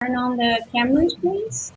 Turn on the cameras, please.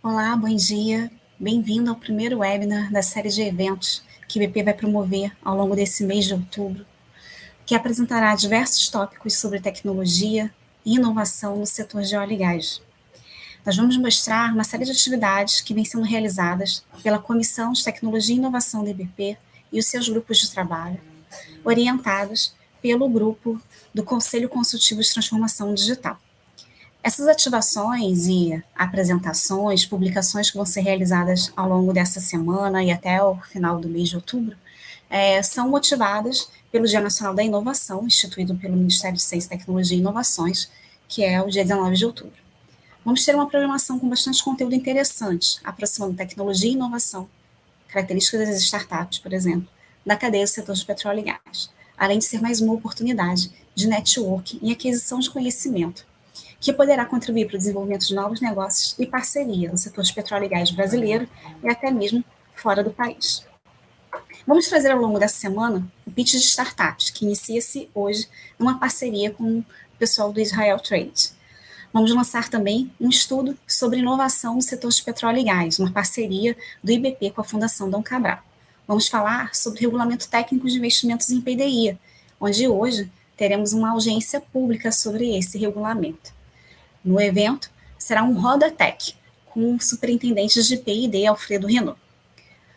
Olá, bom dia. Bem-vindo ao primeiro webinar da série de eventos que a IBP vai promover ao longo desse mês de outubro, que apresentará diversos tópicos sobre tecnologia e inovação no setor de óleo e gás. Nós vamos mostrar uma série de atividades que vêm sendo realizadas pela Comissão de Tecnologia e Inovação da IBP e os seus grupos de trabalho, orientados pelo grupo do Conselho Consultivo de Transformação Digital. Essas ativações e apresentações, publicações que vão ser realizadas ao longo dessa semana e até o final do mês de outubro, são motivadas pelo Dia Nacional da Inovação, instituído pelo Ministério de Ciência, Tecnologia e Inovações, que é o dia 19 de outubro. Vamos ter uma programação com bastante conteúdo interessante, aproximando tecnologia e inovação, características das startups, por exemplo, da cadeia do setor de petróleo e gás, além de ser mais uma oportunidade de networking e aquisição de conhecimento, que poderá contribuir para o desenvolvimento de novos negócios e parceria no setor de petróleo e gás brasileiro e até mesmo fora do país. Vamos trazer ao longo dessa semana o pitch de startups, que inicia-se hoje numa parceria com o pessoal do Israel Trade. Vamos lançar também um estudo sobre inovação no setor de petróleo e gás, uma parceria do IBP com a Fundação Dom Cabral. Vamos falar sobre regulamento técnico de investimentos em PDI, onde hoje teremos uma audiência pública sobre esse regulamento. No evento, será um Roda Tech, com o superintendente de P&D, Alfredo Renault.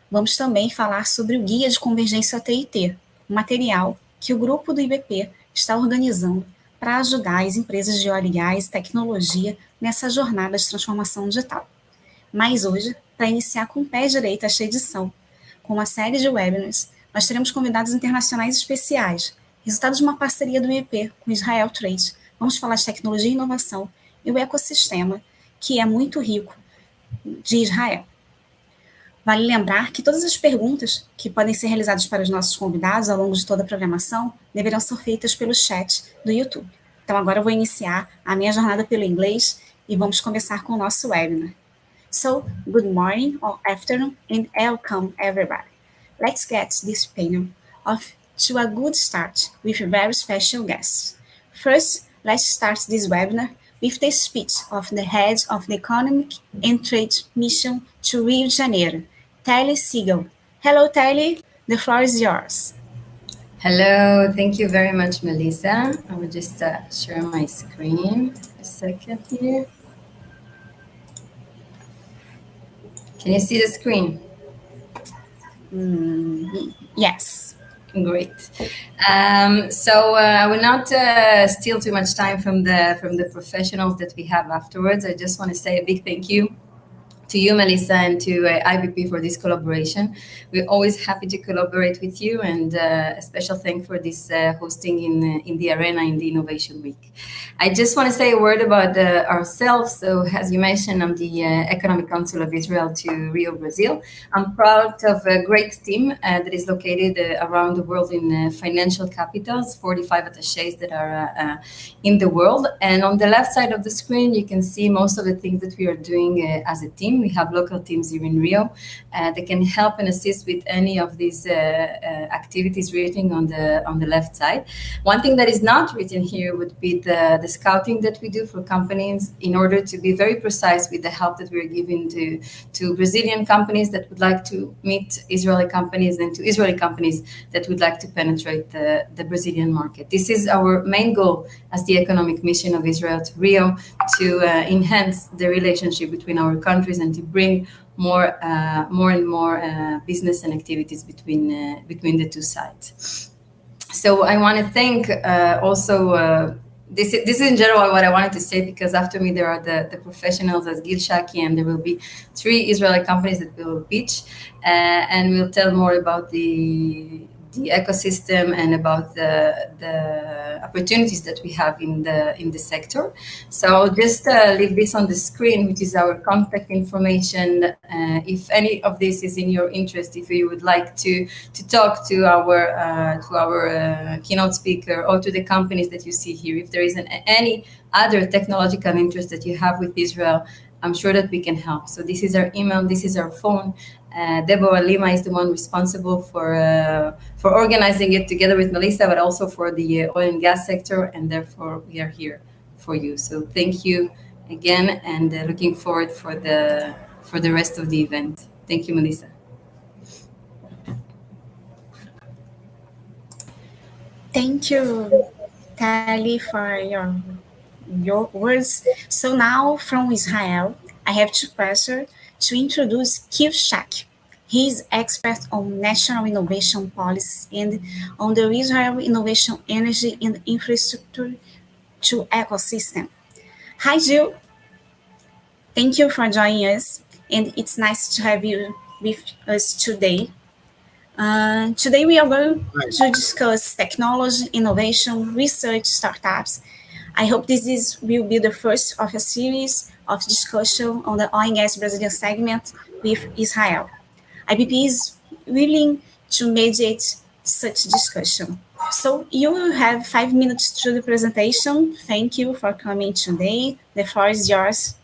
Vamos também falar sobre o Guia de Convergência TIT, um material que o grupo do IBP está organizando para ajudar as empresas de óleo e gás e tecnologia nessa jornada de transformação digital. Mas hoje, para iniciar com o pé direito esta edição, com uma série de webinars, nós teremos convidados internacionais especiais, resultado de uma parceria do IBP com o Israel Trade. Vamos falar de tecnologia e inovação e o ecossistema, que é muito rico, de Israel. Vale lembrar que todas as perguntas que podem ser realizadas para os nossos convidados ao longo de toda a programação deverão ser feitas pelo chat do YouTube. Então, agora eu vou iniciar a minha jornada pelo inglês e vamos começar com o nosso webinar. So, good morning or afternoon and welcome everybody. Let's get this panel off to a good start with very special guests. First, let's start this webinar with the speech of the head of the Economic and Trade Mission to Rio de Janeiro, Telly Siegel. Hello, Telly. The floor is yours. Hello. Thank you very much, Melissa. I will just share my screen a second here. Can you see the screen? Yes. Great. So I will not steal too much time from the professionals that we have afterwards. I just want to say a big thank you to you, Melissa, and to IBP for this collaboration. We're always happy to collaborate with you, and a special thank for this hosting in the arena in the Innovation Week. I just want to say a word about ourselves. So, as you mentioned, I'm the Economic Council of Israel to Rio, Brazil. I'm proud of a great team that is located around the world in financial capitals, 45 attachés that are in the world. And on the left side of the screen, you can see most of the things that we are doing as a team. We have local teams here in Rio that can help and assist with any of these activities written on the left side. One thing that is not written here would be the scouting that we do for companies in order to be very precise with the help that we're giving to Brazilian companies that would like to meet Israeli companies and to Israeli companies that would like to penetrate the Brazilian market. This is our main goal as the economic mission of Israel to Rio, to enhance the relationship between our countries and to bring more and more business and activities between the two sides. So I want to thank also. This is in general what I wanted to say, because after me there are the professionals as Gil Shaki, and there will be 3 Israeli companies that will pitch, and we'll tell more about the ecosystem and about the opportunities that we have in the sector. So I'll just leave this on the screen, which is our contact information. If any of this is in your interest, if you would like to talk to our keynote speaker or to the companies that you see here, if there is any other technological interest that you have with Israel, I'm sure that we can help. So this is our email, this is our phone. Deborah Lima is the one responsible for organizing it together with Melissa, but also for the oil and gas sector, and therefore we are here for you. So thank you again, and looking forward for for the rest of the event. Thank you, Melissa. Thank you, Tali, for your words. So now from Israel, I have the pleasure to introduce Kivshak. He is expert on national innovation policy and on the Israel Innovation Energy and Infrastructure to Ecosystem. Hi, Jill. Thank you for joining us, and it's nice to have you with us today. Today we are going to discuss technology, innovation, research, startups. I hope will be the first of a series of discussion on the oil and gas Brazilian segment with Israel. IBP is willing to mediate such discussion. So you will have 5 minutes to the presentation. Thank you for coming today. The floor is yours.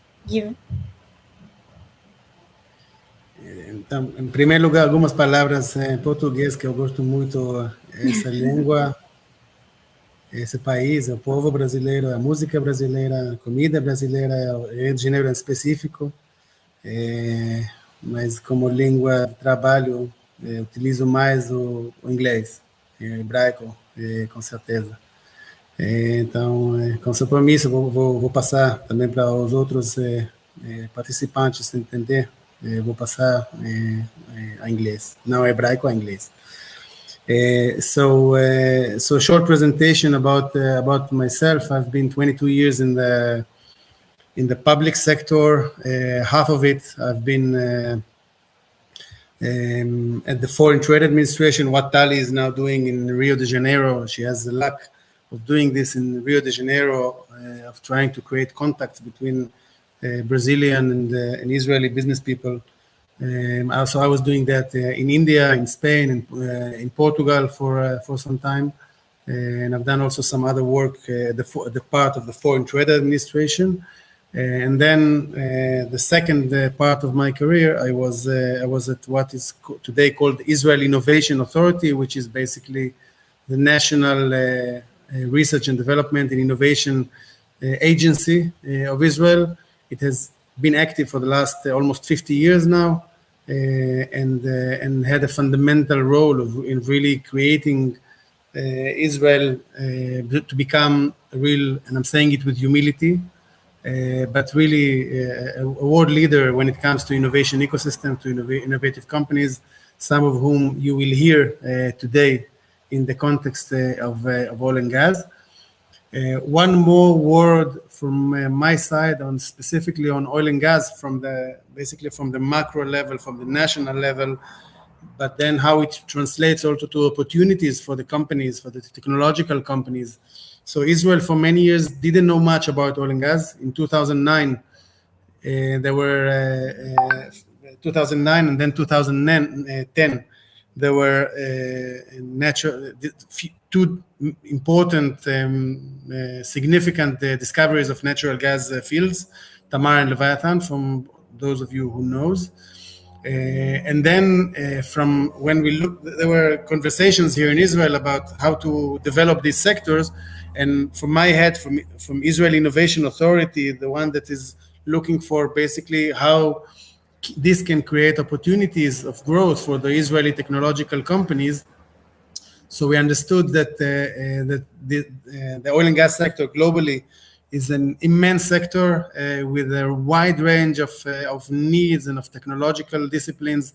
Então, em primeiro lugar, algumas palavras em português, que eu gosto muito essa língua, esse país, o povo brasileiro, a música brasileira, a comida brasileira, Rio de Janeiro em específico. Mas como língua de trabalho, utilizo mais o inglês, hebraico, com certeza. Então, com seu permisso, vou passar também para os outros participantes entender. Vou passar a inglês, não hebraico, a inglês. So short presentation about myself. I've been 22 years in the public sector. Half of it I've been at the Foreign Trade Administration. What Tali is now doing in Rio de Janeiro, she has the luck of doing this in Rio de Janeiro, of trying to create contacts between Brazilian and Israeli business people. Also, I was doing that in India, in Spain, and in Portugal for some time, and I've done also some other work the part of the Foreign Trade Administration. And then the second part of my career, I was at what is today called Israel Innovation Authority, which is basically the national research and development and innovation agency of Israel. It has been active for the last almost 50 years now, and had a fundamental role in really creating Israel to become a real, and I'm saying it with humility, but really a world leader when it comes to innovation ecosystem, to innovative companies, some of whom you will hear today in the context of oil and gas. One more word from my side on specifically on oil and gas from the macro level, from the national level, but then how it translates also to opportunities for the companies, for the technological companies. So Israel for many years didn't know much about oil and gas. In 2009, there were 2009 and then 2010. There were two important, significant discoveries of natural gas fields, Tamar and Leviathan, from those of you who knows. And then from when we looked, there were conversations here in Israel about how to develop these sectors. And from my head, from Israel Innovation Authority, the one that is looking for basically how this can create opportunities of growth for the Israeli technological companies. So we understood that the oil and gas sector globally is an immense sector with a wide range of needs and of technological disciplines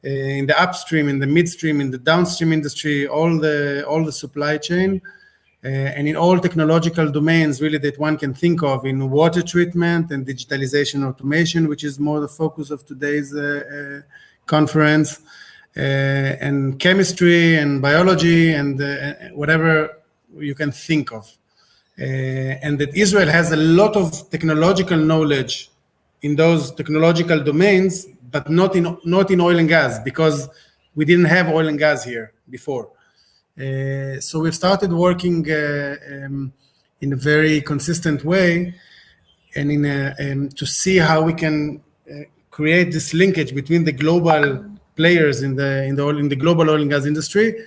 in the upstream, in the midstream, in the downstream industry, all the supply chain, and in all technological domains really that one can think of, in water treatment and digitalization automation, which is more the focus of today's conference, and chemistry and biology and whatever you can think of. And that Israel has a lot of technological knowledge in those technological domains, but not in oil and gas, because we didn't have oil and gas here before. So we've started working in a very consistent way, and to see how we can create this linkage between the global players in the global oil and gas industry,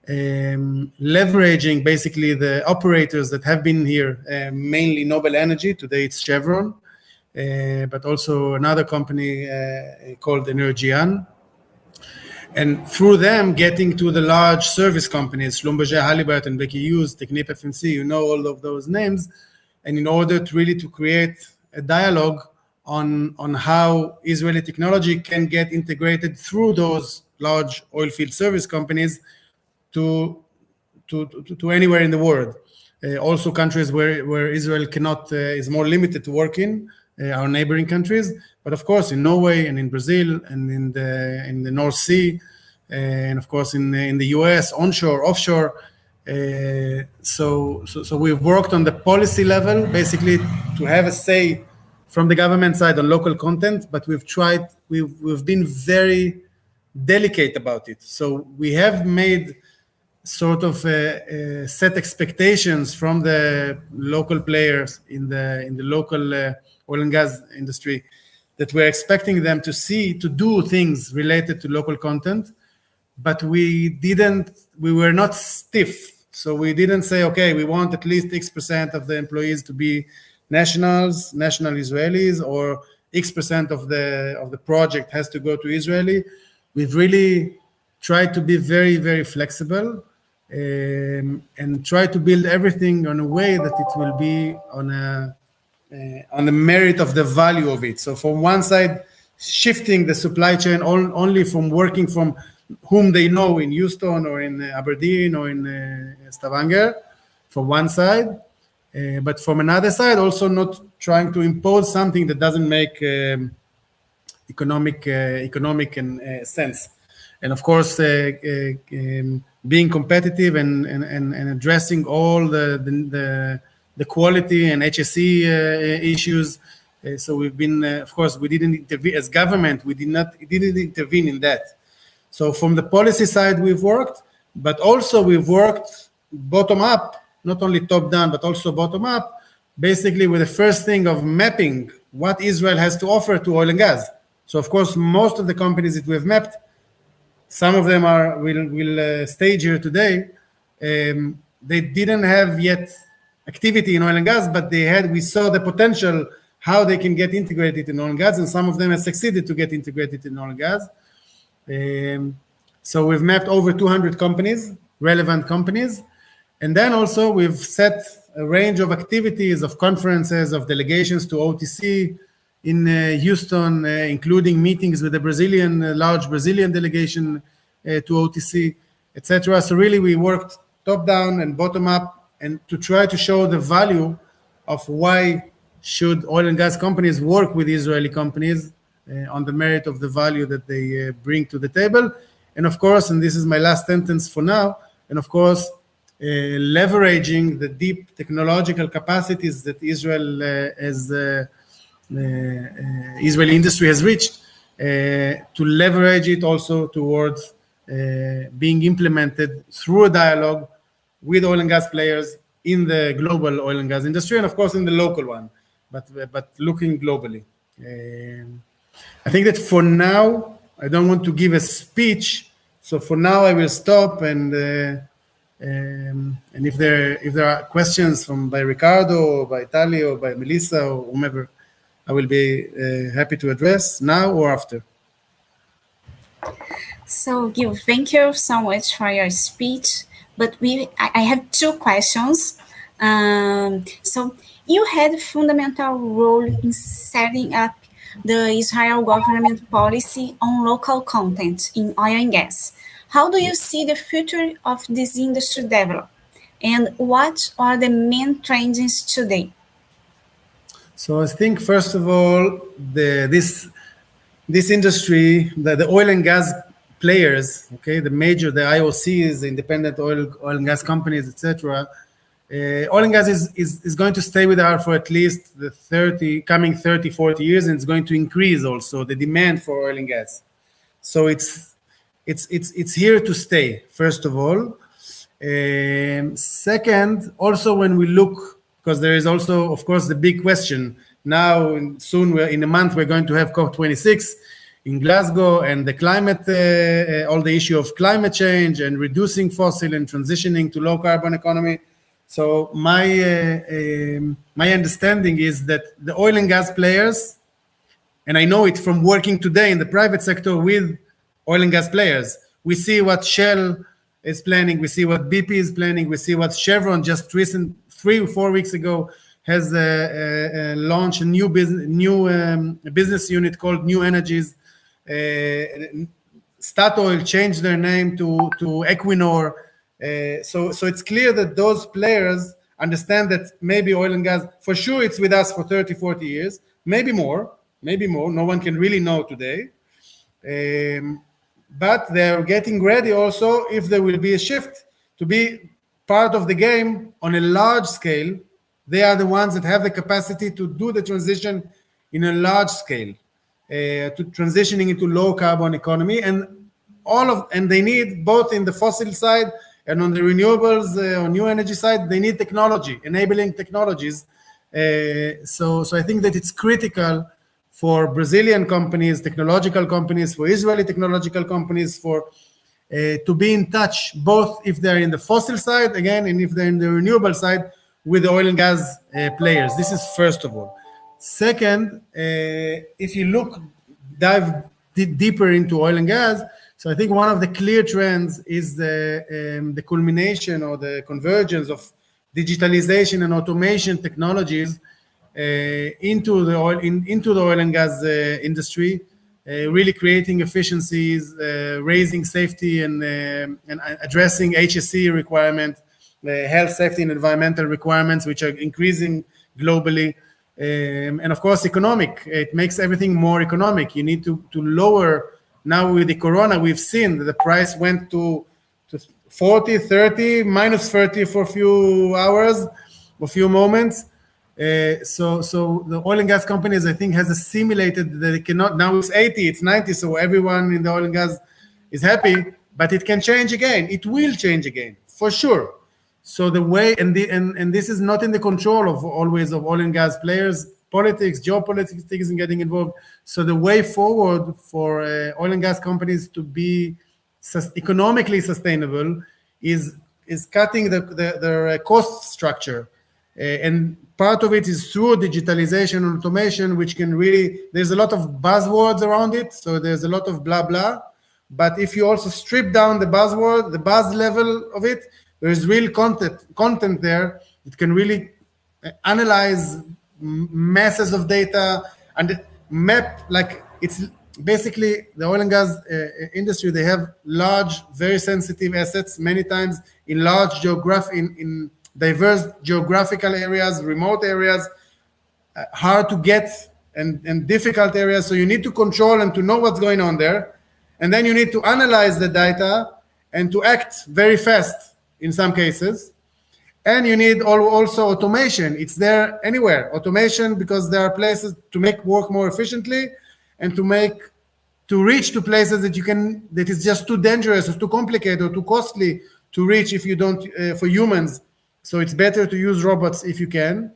leveraging basically the operators that have been here, mainly Noble Energy. Today it's Chevron, but also another company called Energian. And through them, getting to the large service companies, Schlumberger, Halliburton, Baker Hughes, Technip FMC, you know all of those names. And in order to really to create a dialogue on how Israeli technology can get integrated through those large oil field service companies to anywhere in the world. Also countries where Israel cannot is more limited to work in, our neighboring countries, but of course in Norway and in Brazil and in the North Sea, and of course in the US, onshore, offshore. So we've worked on the policy level, basically to have a say from the government side on local content, but we've been very delicate about it. So we have made sort of set expectations from the local players in the local oil and gas industry that we're expecting them to do things related to local content, but we were not stiff. So we didn't say, okay, we want at least X% of the employees to be national Israelis, or X% of the project has to go to Israeli. We've really tried to be very, very flexible and try to build everything in a way that it will be on the merit of the value of it. So from one side, shifting the supply chain only from working from whom they know in Houston or in Aberdeen or in Stavanger, from one side, but from another side, also not trying to impose something that doesn't make economic sense. And of course, being competitive and addressing all the quality and HSE issues. So we've been, of course, we didn't intervene as government. We didn't intervene in that. So from the policy side, we've worked, but also we've worked bottom up, not only top down, but also bottom up, basically with the first thing of mapping what Israel has to offer to oil and gas. So of course, most of the companies that we've mapped, some of them will stage here today. They didn't have yet activity in oil and gas, but we saw the potential how they can get integrated in oil and gas, and some of them have succeeded to get integrated in oil and gas. So we've mapped over 200 companies, relevant companies, and then also we've set a range of activities, of conferences, of delegations to OTC in Houston, including meetings with the large Brazilian delegation to OTC, etc. So really we worked top down and bottom up, and to try to show the value of why should oil and gas companies work with Israeli companies on the merit of the value that they bring to the table. And of course, and this is my last sentence for now, and of course, leveraging the deep technological capacities that Israeli industry has reached, to leverage it also towards being implemented through a dialogue with oil and gas players in the global oil and gas industry, and of course in the local one, but looking globally. I think that for now, I don't want to give a speech, so for now I will stop, and if there are questions by Ricardo or by Tali or by Melissa or whomever, I will be happy to address now or after. So Gil, thank you so much for your speech. But I have two questions. So you had a fundamental role in setting up the Israel government policy on local content in oil and gas. How do you see the future of this industry develop? And what are the main trends today? So I think, first of all, this industry, the oil and gas players, okay, the IOCs, the independent oil and gas companies, etc. Oil and gas is going to stay with us for at least the coming 30, 40 years, and it's going to increase also the demand for oil and gas. So it's here to stay, first of all. Second, also when we look, because there is also, of course, the big question. Now, soon, in a month, we're going to have COP26 in Glasgow, and the climate, all the issue of climate change and reducing fossil and transitioning to low carbon economy. So my understanding is that the oil and gas players, and I know it from working today in the private sector with oil and gas players, we see what Shell is planning, we see what BP is planning, we see what Chevron just 3 or 4 weeks ago has launched a new business unit called New Energies. Statoil changed their name to Equinor. So it's clear that those players understand that maybe oil and gas, for sure it's with us for 30, 40 years, maybe more. No one can really know today. But they're getting ready also if there will be a shift to be part of the game on a large scale. They are the ones that have the capacity to do the transition in a large scale, to transitioning into low carbon economy, and they need both in the fossil side and on the renewables or new energy side, they need technology, enabling technologies. So I think that it's critical for Brazilian companies, technological companies, for Israeli technological companies, to be in touch, both if they're in the fossil side, again, and if they're in the renewable side, with the oil and gas players. This is first of all. Second, if you dive deeper into oil and gas, so I think one of the clear trends is the culmination or the convergence of digitalization and automation technologies into the oil and gas industry, really creating efficiencies, raising safety, and addressing HSE requirement, health, safety, and environmental requirements, which are increasing globally. And of course, economic. It makes everything more economic. You need to lower. Now with the corona, we've seen that the price went to 40, 30, minus 30 for a few hours, a few moments. So the oil and gas companies, I think, has assimilated that it cannot. Now it's 80, it's 90, so everyone in the oil and gas is happy, but it can change again. It will change again, for sure. So the way, and this is not in the control of oil and gas players, politics, geopolitics is getting involved. So the way forward for oil and gas companies to be economically sustainable is cutting their cost structure. And part of it is through digitalization and automation, which can really, there's a lot of buzzwords around it. So there's a lot of blah, blah. But if you also strip down the buzzword, the buzz level of it, there's real content there. It can really analyze masses of data and map, like it's basically the oil and gas industry. They have large, very sensitive assets, many times in large in diverse geographical areas, remote areas, hard to get and difficult areas. So you need to control and to know what's going on there. And then you need to analyze the data and to act very fast in some cases. And you need also automation. It's there anywhere. Automation, because there are places to make work more efficiently and to reach to places that is just too dangerous or too complicated or too costly to reach if you don't, for humans. So it's better to use robots if you can.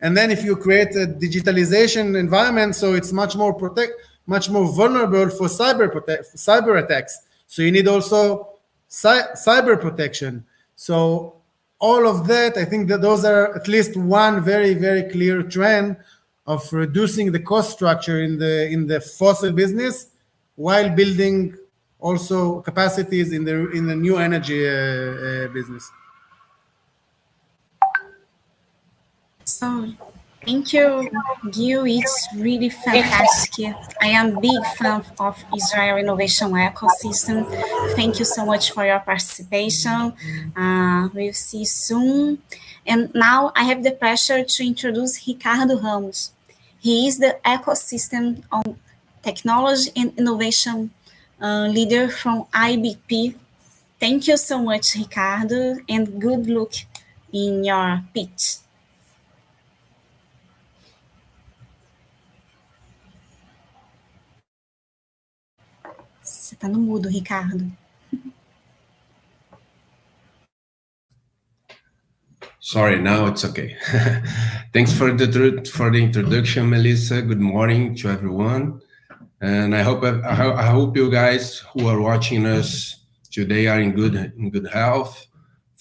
And then if you create a digitalization environment, so it's much more vulnerable for cyber attacks. So you need also cyber protection. So all of that, I think that those are at least one very, very clear trend of reducing the cost structure in the fossil business while building also capacities in the new energy business. So, thank you, Gil. It's really fantastic. I am a big fan of Israel innovation ecosystem. Thank you so much for your participation. We'll see you soon. And now I have the pleasure to introduce Ricardo Ramos. He is the ecosystem on technology and innovation leader from IBP. Thank you so much, Ricardo, and good luck in your pitch. Você está no mudo, Ricardo. Sorry, now it's okay. Thanks for the introduction, Melissa. Good morning to everyone, and I hope you guys who are watching us today are in good health.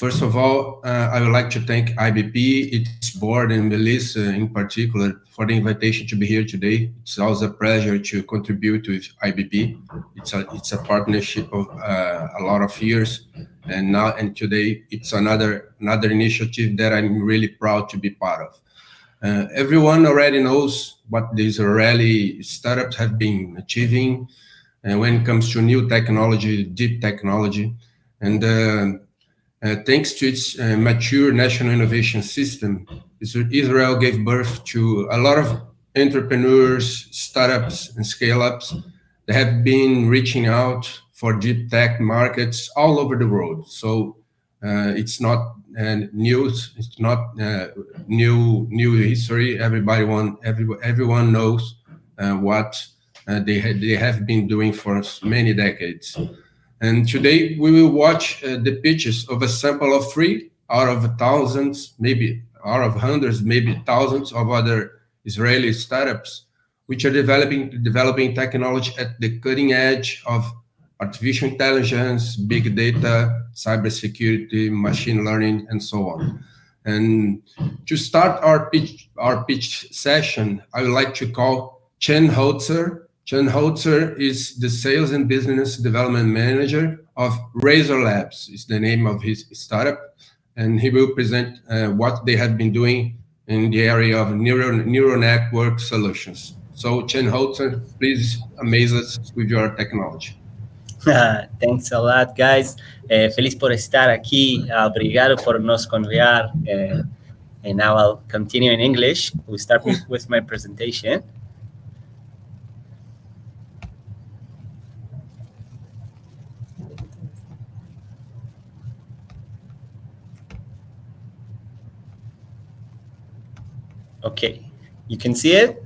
First of all, I would like to thank IBP, its board, and Melissa in particular for the invitation to be here today. It's always a pleasure to contribute with IBP. It's a partnership of a lot of years, and today it's another initiative that I'm really proud to be part of. Everyone already knows what these Israeli startups have been achieving, and when it comes to new technology, deep technology, and thanks to its mature national innovation system, Israel gave birth to a lot of entrepreneurs, startups, and scale-ups that have been reaching out for deep tech markets all over the world. So it's not news. It's not new history. Everyone knows what they have been doing for many decades. And today we will watch the pitches of a sample of 3 out of thousands, maybe out of hundreds, maybe thousands of other Israeli startups, which are developing technology at the cutting edge of artificial intelligence, big data, cybersecurity, machine learning, and so on. And to start our pitch session, I would like to call Chen Holzer. Chen Holzer is the Sales and Business Development Manager of Razor Labs, is the name of his startup, and he will present what they have been doing in the area of neural network solutions. So Chen Holzer, please amaze us with your technology. Thanks a lot, guys. Feliz por estar aquí. Obrigado por nos convidar. And now I'll continue in English. We'll start with my presentation. Okay, you can see it?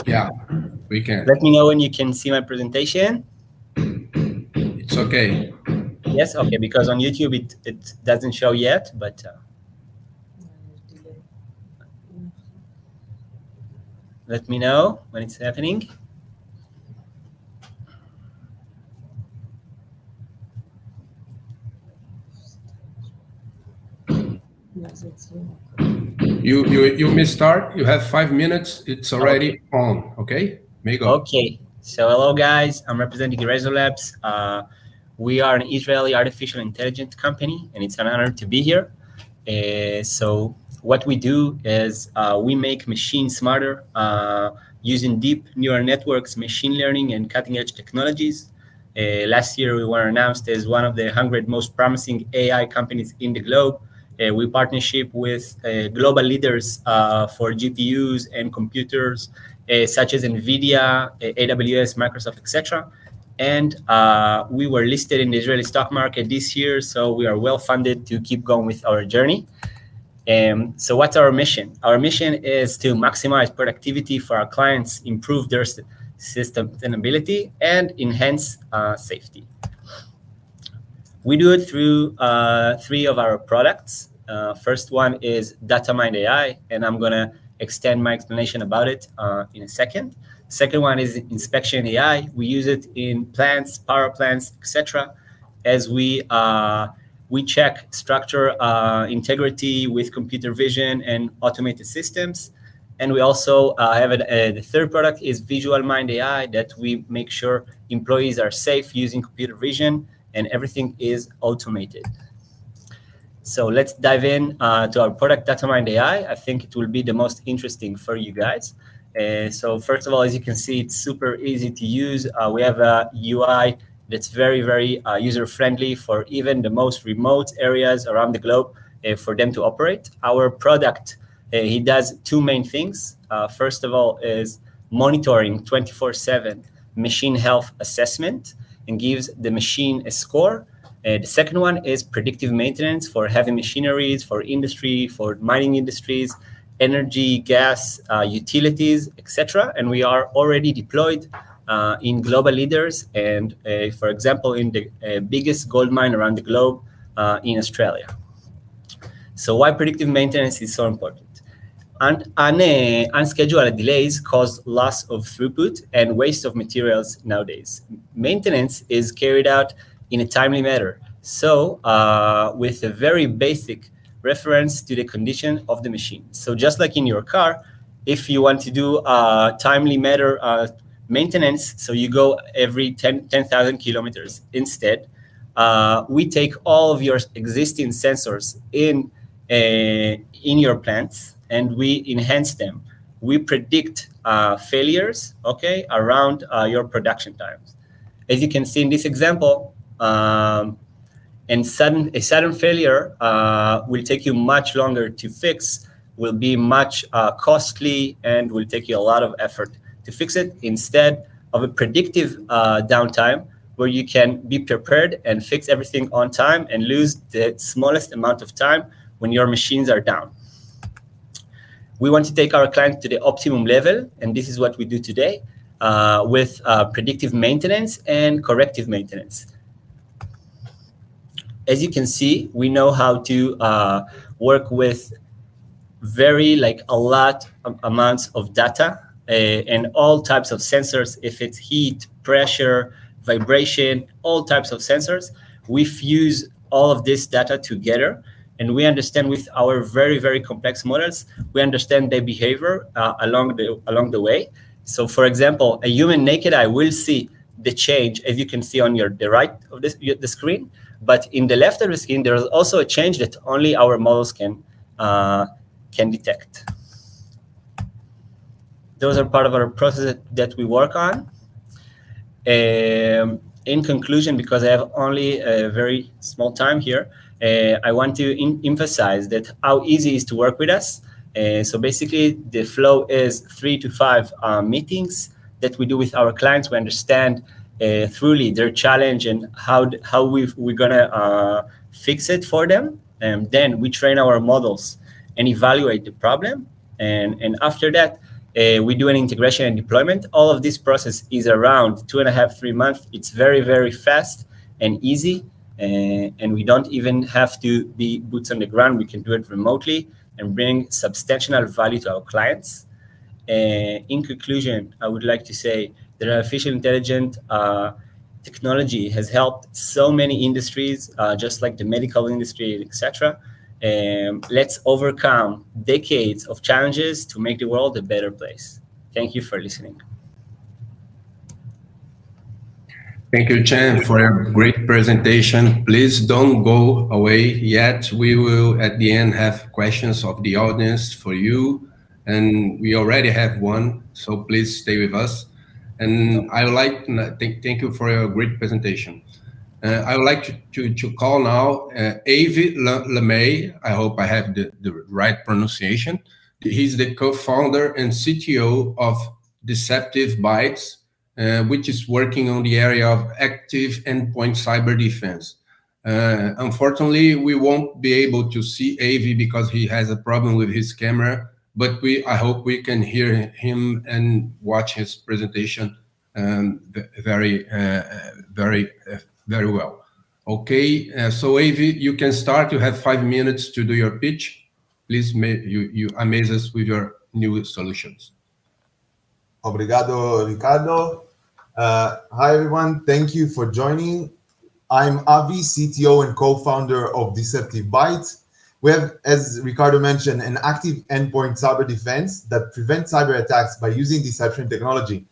Yeah, we can. Let me know when you can see my presentation. It's okay. Yes, okay, because on YouTube it doesn't show yet, but let me know when it's happening. You may start. You have 5 minutes. It's already on. Okay, may go. Okay. So hello, guys. I'm representing Razor Labs. We are an Israeli artificial intelligence company, and it's an honor to be here. So what we do is we make machines smarter using deep neural networks, machine learning, and cutting-edge technologies. Last year, we were announced as one of the 100 most promising AI companies in the globe. We partnership with global leaders for GPUs and computers, such as NVIDIA, AWS, Microsoft, etc. And we were listed in the Israeli stock market this year, so we are well funded to keep going with our journey. So what's our mission? Our mission is to maximize productivity for our clients, improve their system sustainability, and enhance safety. We do it through 3 of our products. First one is DataMind AI, and I'm going to extend my explanation about it in a second. Second one is Inspection AI. We use it in plants, power plants, etc. as we check structure integrity with computer vision and automated systems. And we also have the third product is Visual Mind AI, that we make sure employees are safe using computer vision and everything is automated. So let's dive in to our product, DataMind AI. I think it will be the most interesting for you guys. So first of all, as you can see, it's super easy to use. We have a UI that's very, very user-friendly for even the most remote areas around the globe for them to operate. Our product, he does 2 main things. First of all is monitoring 24/7 machine health assessment and gives the machine a score. The second one is predictive maintenance for heavy machineries, for industry, for mining industries, energy, gas, utilities, etc. And we are already deployed in global leaders and, for example, in the biggest gold mine around the globe in Australia. So why predictive maintenance is so important? Unscheduled delays cause loss of throughput and waste of materials nowadays. Maintenance is carried out in a timely manner, so with a very basic reference to the condition of the machine. So just like in your car, if you want to do a timely manner maintenance, so you go every 10,000 kilometers. Instead, we take all of your existing sensors in your plants and we enhance them. We predict failures, okay, around your production times. As you can see in this example, a sudden failure will take you much longer to fix, will be much costly, and will take you a lot of effort to fix it, instead of a predictive downtime where you can be prepared and fix everything on time and lose the smallest amount of time when your machines are down. We want to take our client to the optimum level, and this is what we do today with predictive maintenance and corrective maintenance. As you can see, we know how to work with a lot of amounts of data and all types of sensors. If it's heat, pressure, vibration, all types of sensors, we fuse all of this data together, and we understand with our very, very complex models, we understand their behavior along the way. So, for example, a human naked eye will see the change, as you can see on the right of the screen, but in the left of the screen, there is also a change that only our models can detect. Those are part of our process that we work on. In conclusion, because I have only a very small time here, I want to emphasize that how easy it is to work with us. So basically, the flow is 3 to 5 meetings that we do with our clients. We understand truly their challenge and how we're gonna fix it for them. And then we train our models and evaluate the problem. And after that, we do an integration and deployment. All of this process is around 2.5, 3 months. It's very, very fast and easy. And we don't even have to be boots on the ground. We can do it remotely and bring substantial value to our clients. In conclusion, I would like to say that artificial intelligence technology has helped so many industries, just like the medical industry, etc. Let's overcome decades of challenges to make the world a better place. Thank you for listening. Thank you, Chen, for your great presentation. Please don't go away yet. We will, at the end, have questions of the audience for you. And we already have one, so please stay with us. And I would like to thank you for your great presentation. I would like to call now Avi LeMay. I hope I have the right pronunciation. He's the co-founder and CTO of Deceptive Bytes, which is working on the area of active endpoint cyber defense. Unfortunately, we won't be able to see Avi because he has a problem with his camera, but I hope we can hear him and watch his presentation very well. Okay, so Avi, you can start. You have 5 minutes to do your pitch. Please, you amaze us with your new solutions. Obrigado, Ricardo. Hi, everyone. Thank you for joining. I'm Avi, CTO and co-founder of Deceptive Bytes. We have, as Ricardo mentioned, an active endpoint cyber defense that prevents cyber attacks by using deception technology.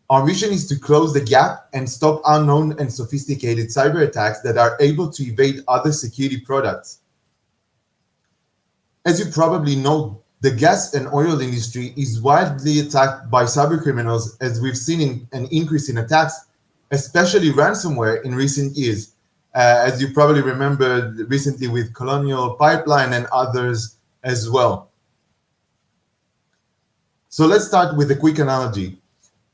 Our mission is to close the gap and stop unknown and sophisticated cyber attacks that are able to evade other security products. As you probably know, the gas and oil industry is widely attacked by cyber criminals, as we've seen an increase in attacks, especially ransomware in recent years. As you probably remember recently with Colonial Pipeline and others as well. So let's start with a quick analogy.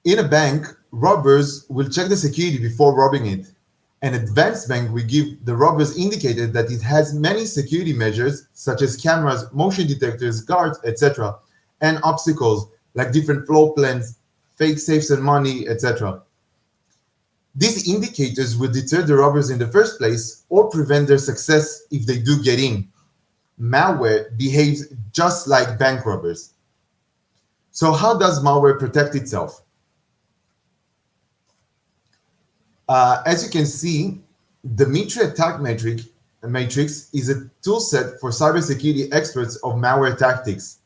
In a bank, robbers will check the security before robbing it. An advanced bank will give the robbers indicated that it has many security measures, such as cameras, motion detectors, guards, etc., and obstacles like different floor plans, fake safes and money, etc. These indicators will deter the robbers in the first place or prevent their success if they do get in. malware behaves just like bank robbers. So how does malware protect itself? As you can see, the Mitre attack matrix is a toolset for cybersecurity experts of malware tactics.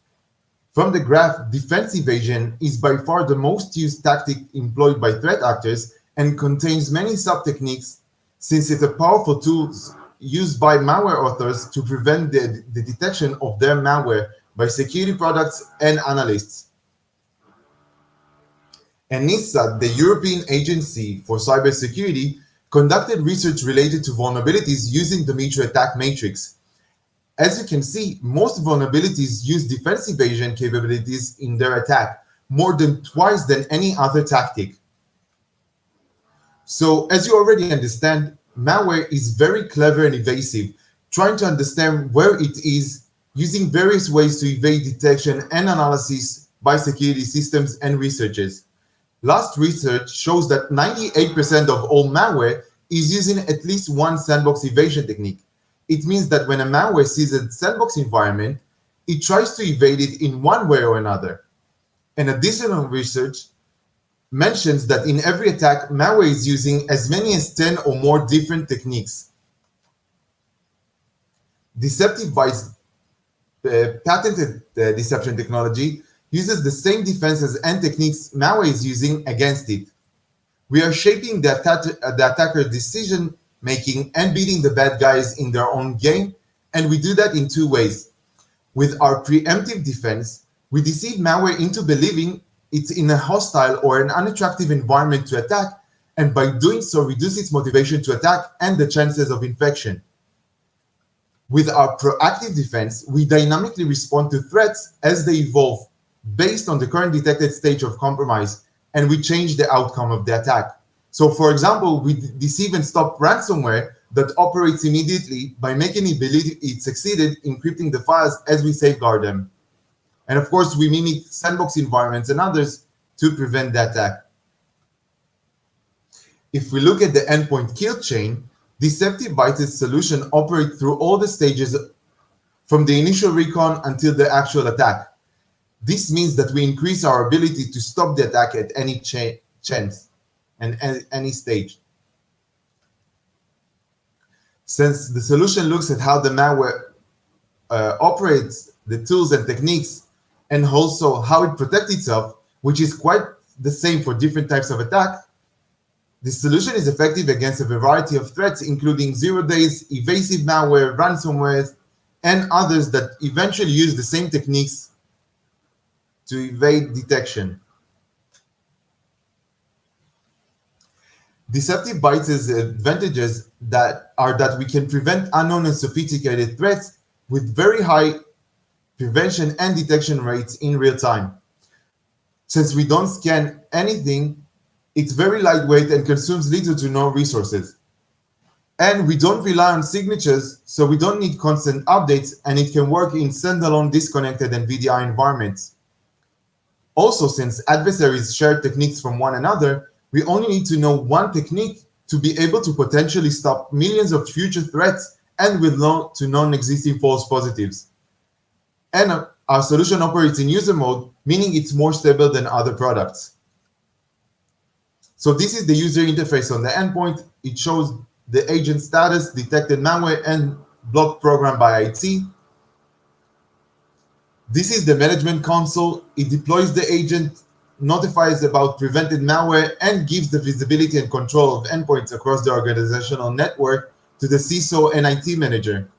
From the graph, defense evasion is by far the most used tactic employed by threat actors and contains many sub-techniques, since it's a powerful tool used by malware authors to prevent the detection of their malware by security products and analysts. And NIST, the European Agency for Cybersecurity, conducted research related to vulnerabilities using the Mitre attack matrix. As you can see, most vulnerabilities use defense evasion capabilities in their attack, more than twice than any other tactic. So, as you already understand, malware is very clever and evasive, trying to understand where it is, using various ways to evade detection and analysis by security systems and researchers. Last research shows that 98% of all malware is using at least one sandbox evasion technique. It means that when a malware sees a sandbox environment, it tries to evade it in one way or another. And additional research mentions that in every attack, malware is using as many as 10 or more different techniques. Deceptive Bytes patented deception technology uses the same defenses and techniques malware is using against it. We are shaping the attacker's decision-making and beating the bad guys in their own game, and we do that in two ways. With our preemptive defense, we deceive malware into believing it's in a hostile or an unattractive environment to attack, and by doing so, reduce its motivation to attack and the chances of infection. With our proactive defense, we dynamically respond to threats as they evolve based on the current detected stage of compromise, and we change the outcome of the attack. So, for example, we deceive and stop ransomware that operates immediately by making it believe it succeeded encrypting the files as we safeguard them. And of course, we mimic sandbox environments and others to prevent the attack. If we look at the endpoint kill chain, Deceptive Bytes' solution operates through all the stages from the initial recon until the actual attack. This means that we increase our ability to stop the attack at any chance and at any stage. Since the solution looks at how the malware operates, the tools and techniques, and also how it protects itself, which is quite the same for different types of attack, the solution is effective against a variety of threats, including 0 days, evasive malware, ransomware, and others that eventually use the same techniques to evade detection. Deceptive Bytes' advantages are that we can prevent unknown and sophisticated threats with very high prevention and detection rates in real time. Since we don't scan anything, it's very lightweight and consumes little to no resources. And we don't rely on signatures, so we don't need constant updates, and it can work in standalone disconnected and VDI environments. Also, since adversaries share techniques from one another, we only need to know one technique to be able to potentially stop millions of future threats and with low to non-existing false positives. And our solution operates in user mode, meaning it's more stable than other products. So this is the user interface on the endpoint. It shows the agent status, detected malware, and blocked program by IT. This is the management console. It deploys the agent, notifies about prevented malware, and gives the visibility and control of endpoints across the organizational network to the CISO and IT manager.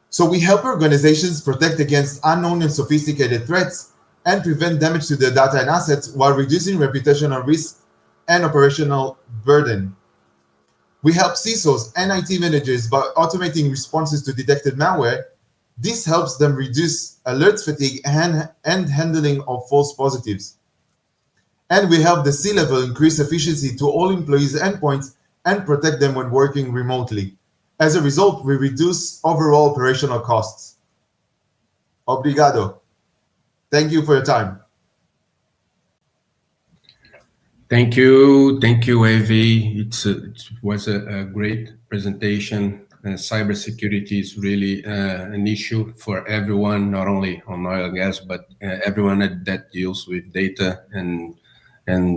So we help organizations protect against unknown and sophisticated threats and prevent damage to their data and assets while reducing reputational risk and operational burden. We help CISOs and IT managers by automating responses to detected malware. This helps them reduce alerts fatigue and handling of false positives. And we help the C-level increase efficiency to all employees' endpoints and protect them when working remotely. As a result, we reduce overall operational costs. Obrigado. Thank you for your time. Thank you, Avi. It was a great presentation. cybersecurity is really an issue for everyone, not only on oil and gas, but everyone that deals with data and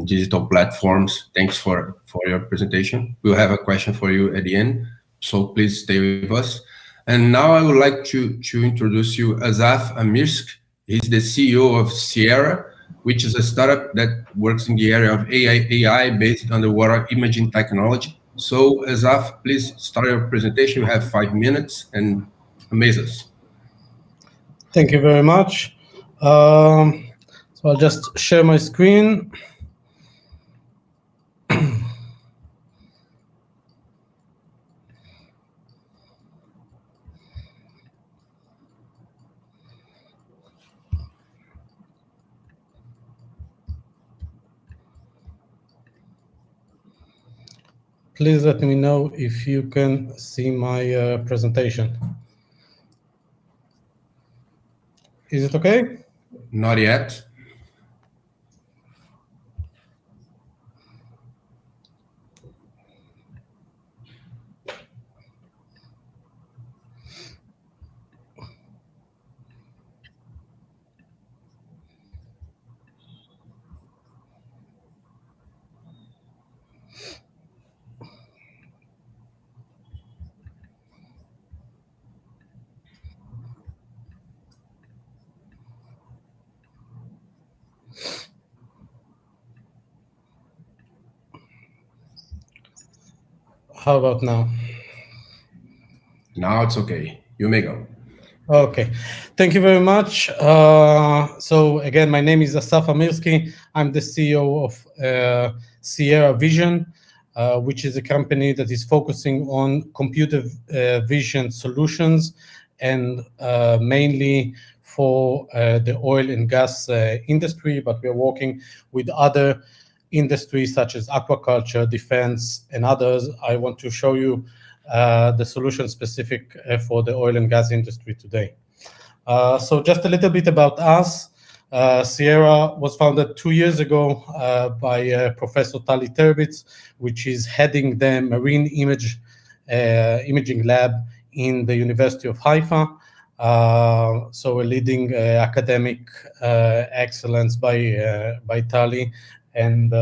digital platforms. Thanks for your presentation. We'll have a question for you at the end, so please stay with us. And now I would like to introduce you Asaf Amirsk. He's the CEO of Sierra, which is a startup that works in the area of AI based underwater imaging technology. So Asaf, please start your presentation. You have 5 minutes and amaze us. Thank you very much. So I'll just share my screen. Please let me know if you can see my presentation. Is it okay? Not yet. How about now? Now it's okay. You may go. Okay, thank you very much. So again, my name is Asaf Amirski. I'm the CEO of Sierra Vision, which is a company that is focusing on computer vision solutions and mainly for the oil and gas industry, but we're working with other industries such as aquaculture, defense, and others. I want to show you the solution specific for the oil and gas industry today. So just a little bit about us. Sierra was founded 2 years ago by Professor Tali Terbitz, which is heading the marine imaging lab in the University of Haifa. So a leading academic excellence by Tali. And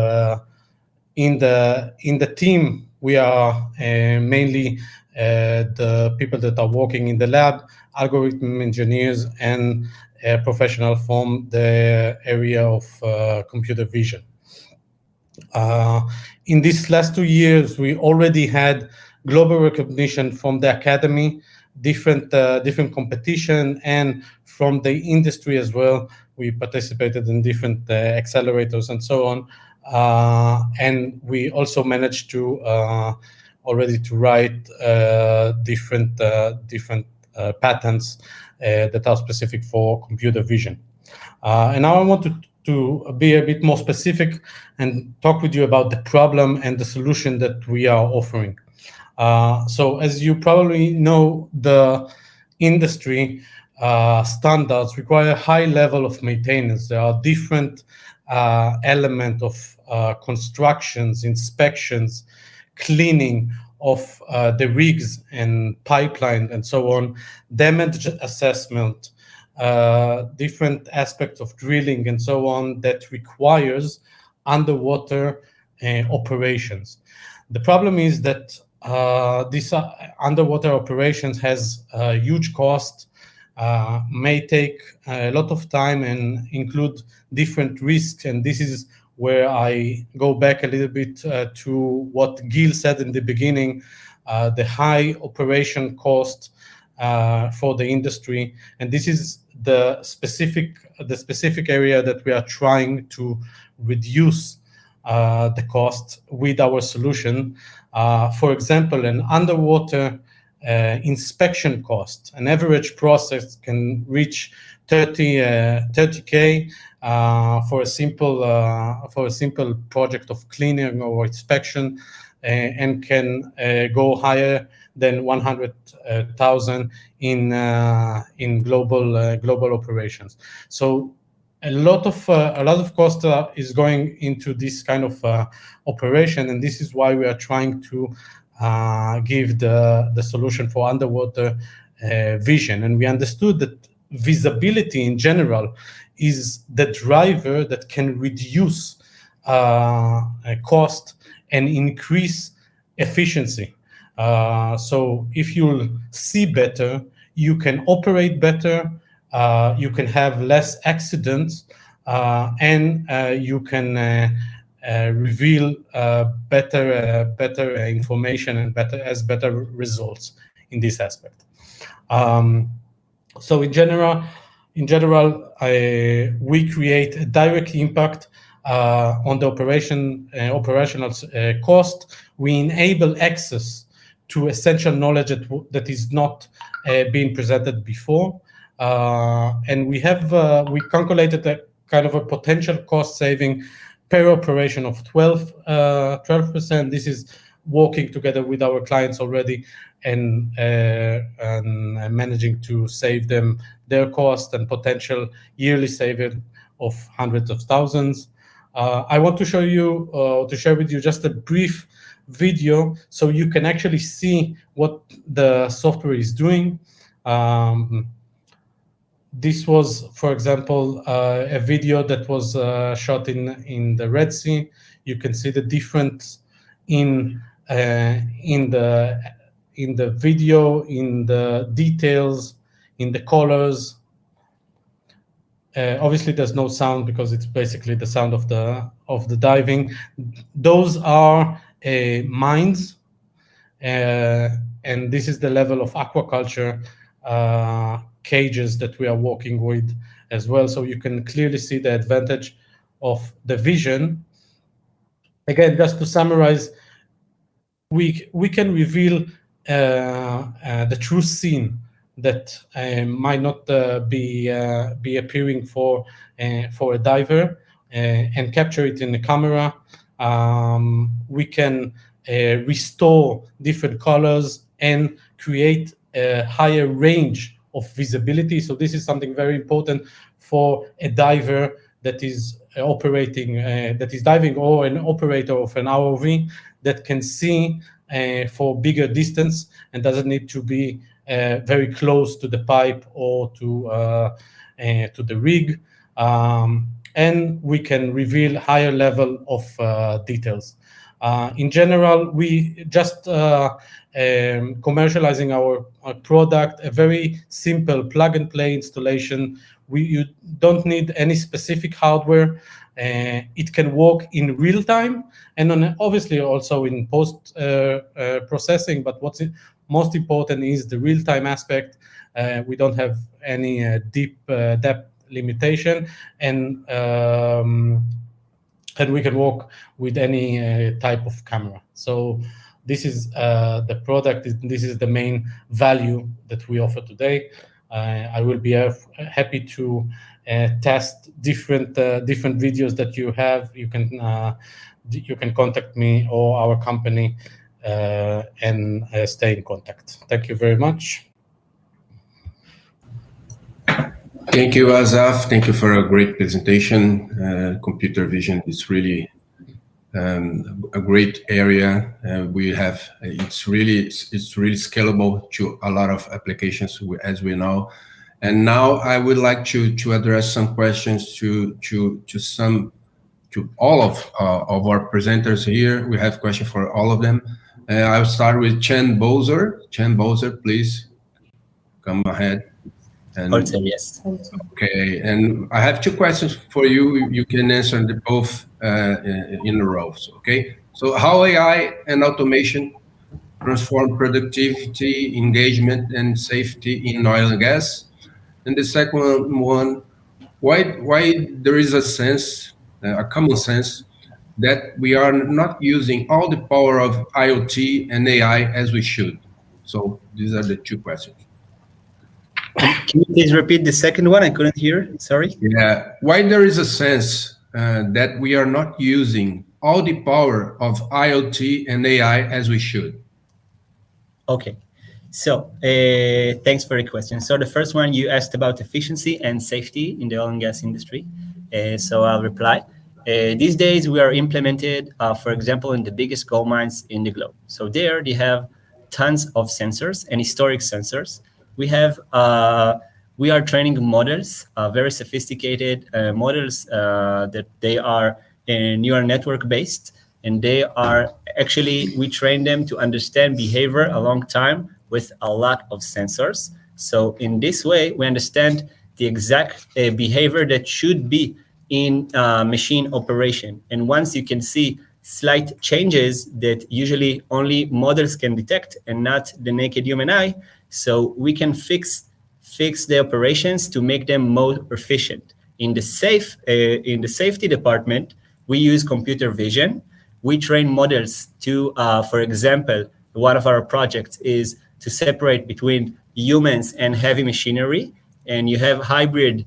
in the team, we are mainly the people that are working in the lab, algorithm engineers, and professional from the area of computer vision. In these last 2 years, we already had global recognition from the academy, different competition, and from the industry as well. We participated in different accelerators and so on. And we also managed to already to write different patents that are specific for computer vision. And now I want to be a bit more specific and talk with you about the problem and the solution that we are offering. So as you probably know, the industry standards require a high level of maintenance. There are different elements of constructions, inspections, cleaning of the rigs and pipeline and so on, damage assessment, different aspects of drilling and so on that requires underwater operations. The problem is that these underwater operations has a huge cost, may take a lot of time and include different risks. And this is where I go back a little bit to what Gil said in the beginning, the high operation cost for the industry. And this is the specific area that we are trying to reduce the cost with our solution. For example, an underwater inspection cost, an average process can reach 30K for a simple project of cleaning or inspection, and can go higher than 100,000 in global operations. So a lot of cost is going into this kind of operation, and this is why we are trying to give the solution for underwater vision. And we understood that visibility in general is the driver that can reduce cost and increase efficiency. So if you'll see better, you can operate better, you can have less accidents, and you can reveal better information and better results in this aspect. So in general, we create a direct impact on the operational cost. We enable access to essential knowledge that is not being presented before, and we calculated a kind of a potential cost saving per operation of 12%. This is working together with our clients already and managing to save them their cost and potential yearly saving of hundreds of thousands. I want to share with you just a brief video so you can actually see what the software is doing. This was, for example, a video that was shot in the Red Sea. You can see the difference in the video, in the details, in the colors. Obviously, there's no sound because it's basically the sound of the diving. Those are mines, and this is the level of aquaculture cages that we are working with as well. So you can clearly see the advantage of the vision. Again, just to summarize, we can reveal the true scene that might not be appearing for a diver and capture it in the camera. We can restore different colors and create a higher range of visibility. So this is something very important for a diver that is operating, that is diving, or an operator of an ROV that can see for bigger distance and doesn't need to be very close to the pipe or to the rig. And we can reveal higher level of details. In general, we just commercializing our product, a very simple plug-and-play installation. You don't need any specific hardware. It can work in real time and obviously also in post processing. But what's most important is the real-time aspect. We don't have any depth limitation, and we can work with any type of camera. So this is the product. This is the main value that we offer today. I will be happy to test different videos that you have. You can contact me or our company and stay in contact. Thank you very much. Thank you, Asaf. Thank you for a great presentation. Computer vision is really a great area. It's really scalable to a lot of applications, as we know. And now I would like to address some questions to all of our presenters here. We have questions for all of them. I'll start with Chen Bozer. Chen Bozer, please come ahead. Yes. Okay, and I have two questions for you. You can answer them both in a row. Okay, so how AI and automation transform productivity, engagement, and safety in oil and gas? And the second one, why there is a common sense that we are not using all the power of IoT and AI as we should? So these are the two questions. Can you please repeat the second one? I couldn't hear. Sorry. Yeah. Why there is a sense that we are not using all the power of IoT and AI as we should? Okay. So thanks for the question. So the first one, you asked about efficiency and safety in the oil and gas industry. So I'll reply. These days, we are implemented, for example, in the biggest gold mines in the globe. So there, they have tons of sensors and historic sensors. We are training models, very sophisticated models that they are neural network based, and they are actually, we train them to understand behavior a long time with a lot of sensors. So in this way, we understand the exact behavior that should be in machine operation. And once you can see slight changes that usually only models can detect and not the naked human eye, so we can fix the operations to make them more efficient. In the safety department, we use computer vision. We train models to, for example, one of our projects is to separate between humans and heavy machinery. And you have hybrid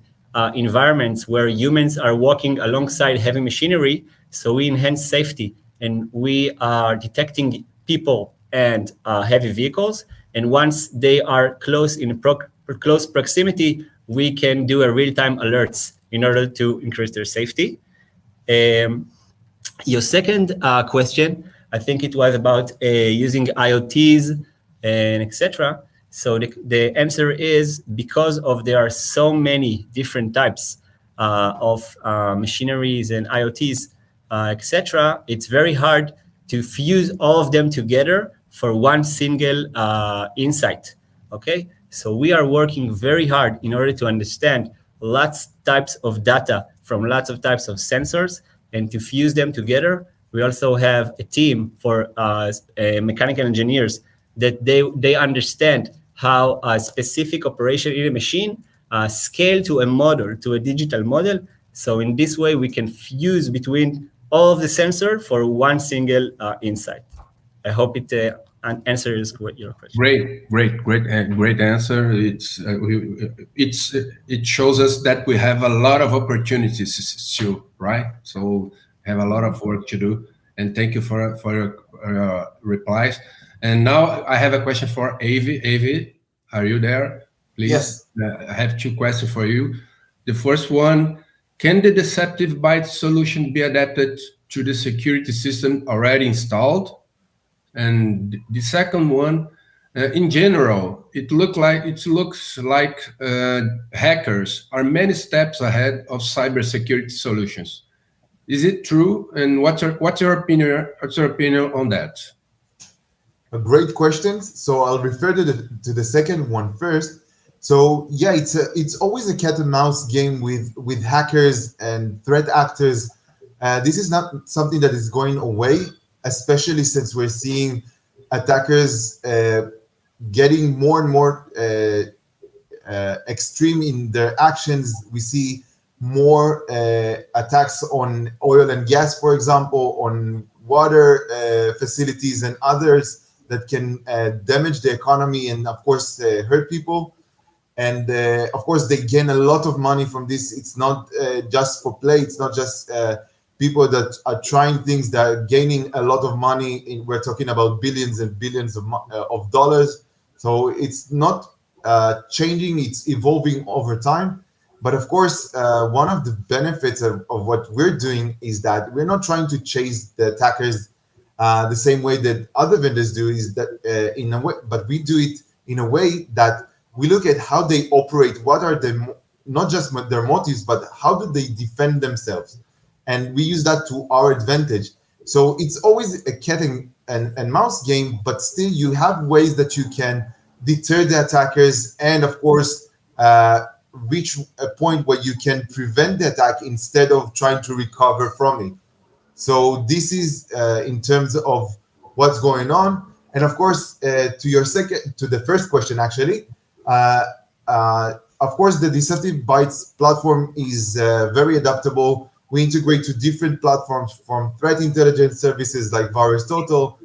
environments where humans are walking alongside heavy machinery. So we enhance safety, and we are detecting people and heavy vehicles. And once they are close in close proximity, we can do a real-time alerts in order to increase their safety. Your second question, I think it was about using IoTs and etc. So the answer is because there are so many different types of machineries and IoTs, etc. It's very hard to fuse all of them together for one single insight. Okay, so we are working very hard in order to understand lots of types of data from lots of types of sensors and to fuse them together. We also have a team for mechanical engineers that they understand how a specific operation in a machine scale to a model, to a digital model. So in this way, we can fuse between all of the sensor for one single insight. I hope it answers your question. Great answer. It shows us that we have a lot of opportunities still, right? So have a lot of work to do. And thank you for your replies. And now I have a question for Avi. Avi, are you there? Please. Yes. I have two questions for you. The first one, can the Deceptive Byte solution be adapted to the security system already installed? And the second one, in general, it looks like hackers are many steps ahead of cybersecurity solutions. Is it true? And what's your opinion? What's your opinion on that? A great question. So I'll refer to the second one first. So yeah, it's always a cat and mouse game with hackers and threat actors. This is not something that is going away, especially since we're seeing attackers getting more and more extreme in their actions. We see more attacks on oil and gas, for example, on water facilities and others that can damage the economy and, of course, hurt people. And, of course, they gain a lot of money from this. It's not just for play. It's not just people that are trying things that are gaining a lot of money. We're talking about billions and billions of dollars. So it's not changing. It's evolving over time. But of course, one of the benefits of what we're doing is that we're not trying to chase the attackers the same way that other vendors do, is that in a way, but we do it in a way that we look at how they operate, what are not just their motives, but how do they defend themselves? And we use that to our advantage. So it's always a cat and mouse game, but still you have ways that you can deter the attackers and, of course, reach a point where you can prevent the attack instead of trying to recover from it. So this is in terms of what's going on. And of course, to the first question, actually, of course, the Deceptive Bytes platform is very adaptable. We integrate to different platforms from threat intelligence services like VirusTotal.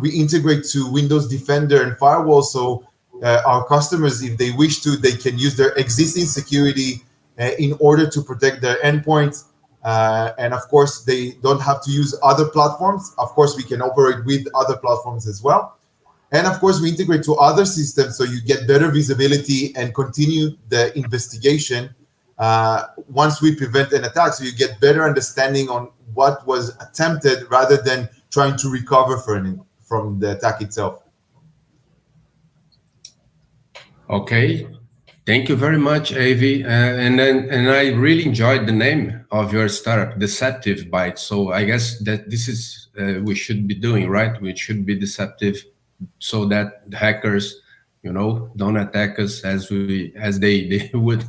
We integrate to Windows Defender and firewall. So our customers, if they wish to, they can use their existing security in order to protect their endpoints. And of course, they don't have to use other platforms. Of course, we can operate with other platforms as well. And of course, we integrate to other systems so you get better visibility and continue the investigation once we prevent an attack, so you get better understanding on what was attempted rather than trying to recover from the attack itself. Okay, thank you very much, Avi. And I really enjoyed the name of your startup, Deceptive Bytes. So I guess that this is we should be doing, right? We should be deceptive so that the hackers, don't attack us as they would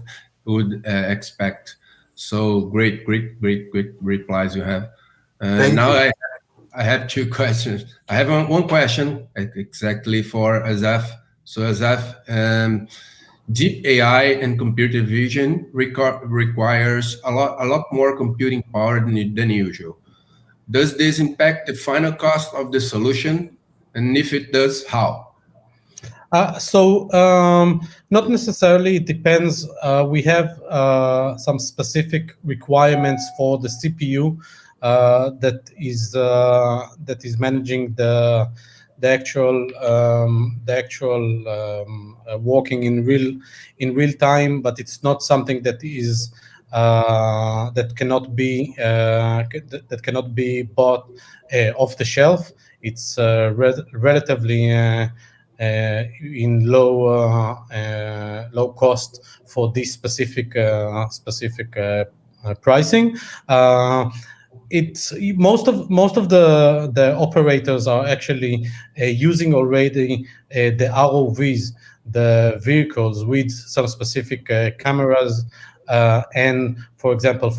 expect. So great replies you have. Now you. I have two questions. I have one question exactly for Asaf. So Asaf, deep AI and computer vision requires a lot more computing power than usual. Does this impact the final cost of the solution? And if it does, how? Not necessarily. It depends. We have some specific requirements for the CPU that is managing the actual working in real time, but it's not something that is that cannot be bought off the shelf. It's relatively in low cost for this specific pricing. It's most of the operators are actually using already the ROVs, the vehicles with some specific cameras and, for example,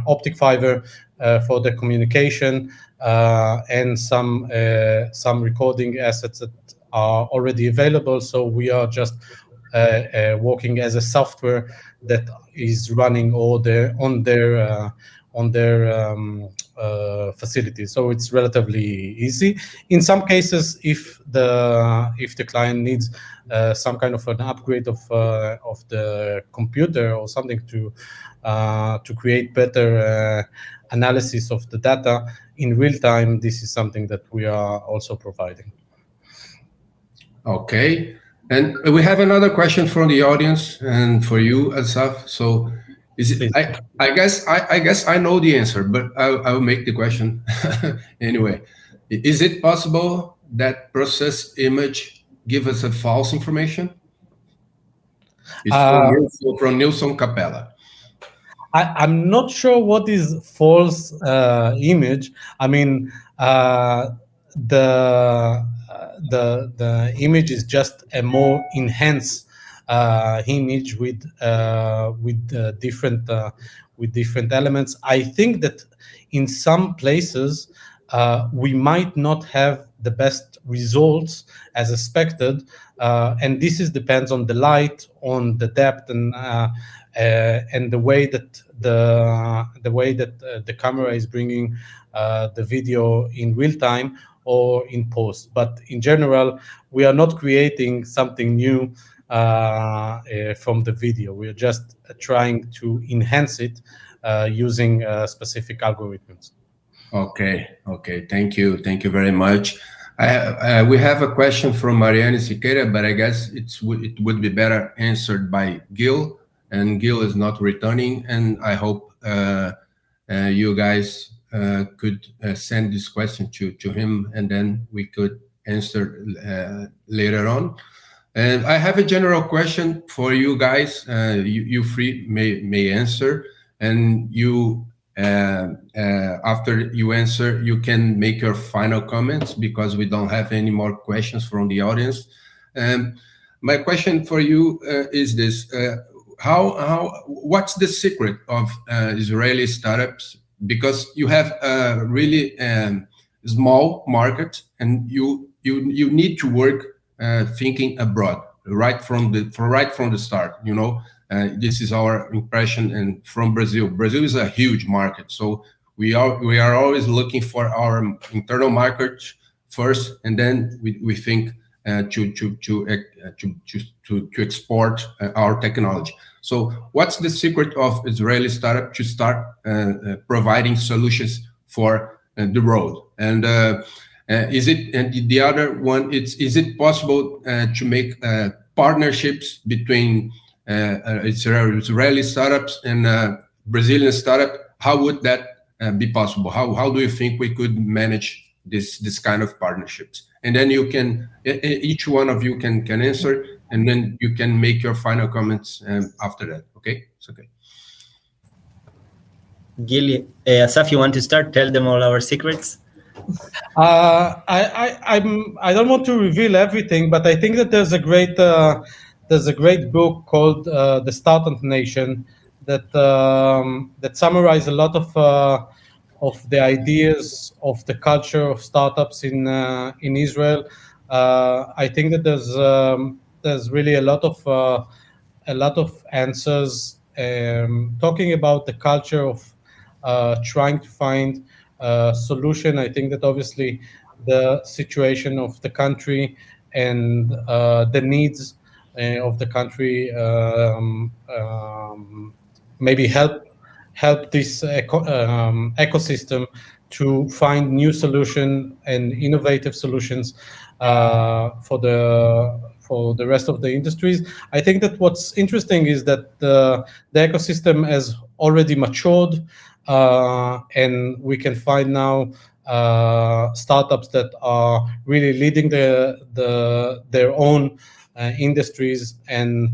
optic fiber for the communication and some recording assets that are already available. So we are just working as a software that is running on their facilities. So it's relatively easy. In some cases, if the client needs some kind of an upgrade of the computer or something to create better analysis of the data in real time, this is something that we are also providing. Okay, and we have another question from the audience and for you, Asaf. So, I guess I know the answer, but I will make the question anyway. Is it possible that processed image give us a false information? It's from Nilson Capella. I'm not sure what is false image. I mean, the image is just a more enhanced image with different elements. I think that in some places we might not have the best results as expected, and this depends on the light, on the depth, and the way that the camera is bringing the video in real time or in post. But in general, we are not creating something new from the video. We are just trying to enhance it using specific algorithms. Okay. Thank you very much. We have a question from Mariane Siqueira, but I guess it would be better answered by Gil, and Gil is not returning, and I hope you guys could send this question to him, and then we could answer later on. And I have a general question for you guys. You may answer, and you after you answer, you can make your final comments because we don't have any more questions from the audience. My question for you is this: what's the secret of Israeli startups? Because you have a really small market, and you need to work thinking abroad right from the start. This is our impression, and from Brazil. Brazil is a huge market, so we are always looking for our internal market first, and then we think to export our technology. So, what's the secret of Israeli startup to start providing solutions for the road? And is it? And the other one, is it possible to make partnerships between Israeli startups and Brazilian startup. How would that be possible? How do you think we could manage this kind of partnerships? And then you can, each one of you can answer, and then you can make your final comments after that. Okay, it's okay. Gil, Asaf, you want to start? Tell them all our secrets. I don't want to reveal everything, but I think that there's a great book called The Startup Nation that summarize a lot of the ideas of the culture of startups in Israel. I think that there's really a lot of answers talking about the culture of trying to find a solution. I think that obviously the situation of the country and the needs of the country maybe help this ecosystem to find new solution and innovative solutions for the rest of the industries. I think that what's interesting is that the ecosystem has already matured, and we can find now startups that are really leading their own industries and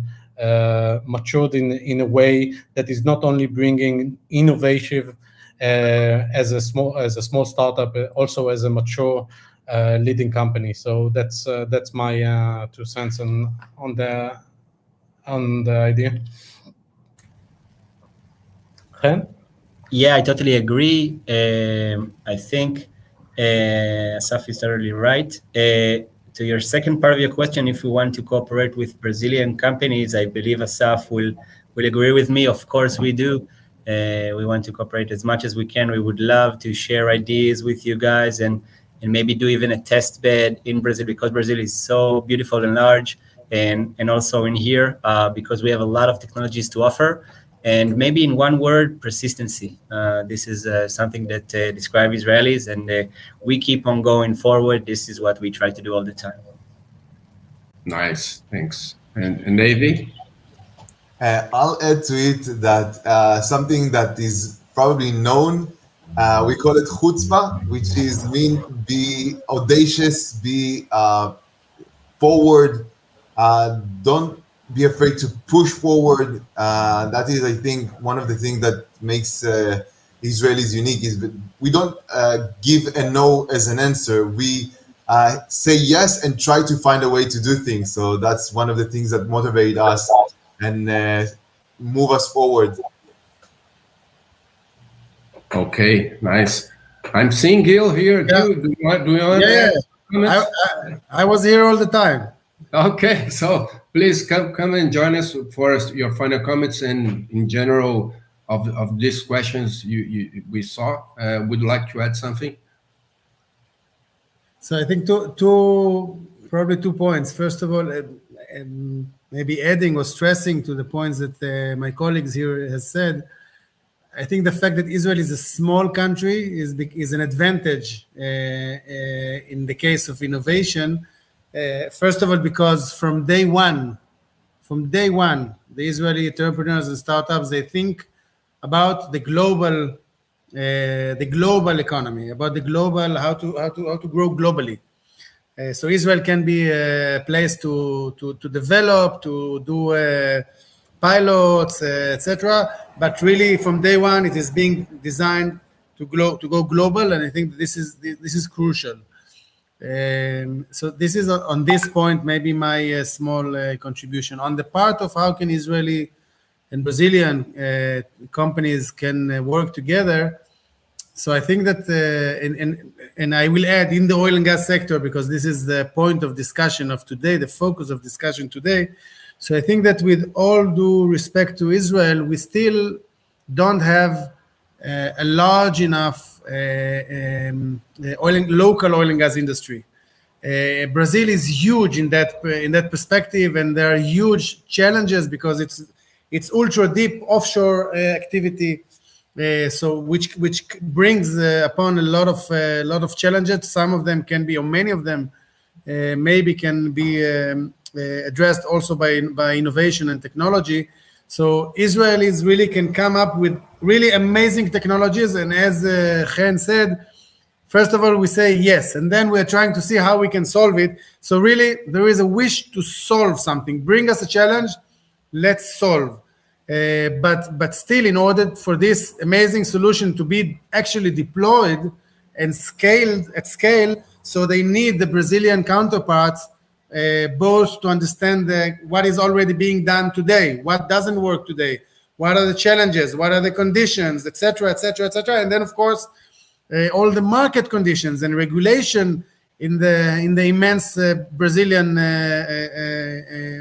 matured in a way that is not only bringing innovation as a small startup, but also as a mature leading company. So that's my 2 cents on the idea. Chen? Yeah, I totally agree. I think Asaf is totally right. To your second part of your question, if we want to cooperate with Brazilian companies, I believe Asaf will agree with me. Of course, we do. We want to cooperate as much as we can. We would love to share ideas with you guys and maybe do even a test bed in Brazil, because Brazil is so beautiful and large, and also in here because we have a lot of technologies to offer. And maybe in one word, persistency. This is something that describes Israelis, and we keep on going forward. This is what we try to do all the time. Nice, thanks. And Davey? I'll add to it that something that is probably known, we call it chutzpah, which is mean be audacious, be forward, don't be afraid to push forward. That is, I think, one of the things that makes Israelis unique is that we don't give a no as an answer. We say yes and try to find a way to do things. So that's one of the things that motivate us and move us forward. Okay, nice. I'm seeing Gil here. Yeah. Gil, do you want Yeah, to comments? I was here all the time. Okay, so please come and join us for your final comments and in general of these questions we saw. Would you like to add something? So I think probably 2 points. First of all, and maybe adding or stressing to the points that my colleagues here has said, I think the fact that Israel is a small country is an advantage in the case of innovation. First of all, because from day one, the Israeli entrepreneurs and startups, they think about the global economy, about the global how to grow globally. So Israel can be a place to develop, to do pilots, etc. But really, from day one, it is being designed to go global, and I think this is crucial. So this is on this point maybe my small contribution on the part of how can Israeli and Brazilian companies can work together. So I think that and I will add in the oil and gas sector, because this is the point of discussion of today, the focus of discussion today. So I think that with all due respect to Israel, we still don't have a large enough local oil and gas industry. Brazil is huge in that perspective, and there are huge challenges because it's ultra deep offshore activity, so which brings upon a lot of challenges. Some of them can be, or many of them maybe can be addressed also by innovation and technology. So Israelis really can come up with really amazing technologies. And as Chen said, first of all, we say yes, and then we're trying to see how we can solve it. So really, there is a wish to solve something. Bring us a challenge, let's solve. But still, in order for this amazing solution to be actually deployed and scaled at scale, so they need the Brazilian counterparts, both to understand what is already being done today, what doesn't work today, what are the challenges, what are the conditions, etc., etc., etc., and then of course all the market conditions and regulation in the immense Brazilian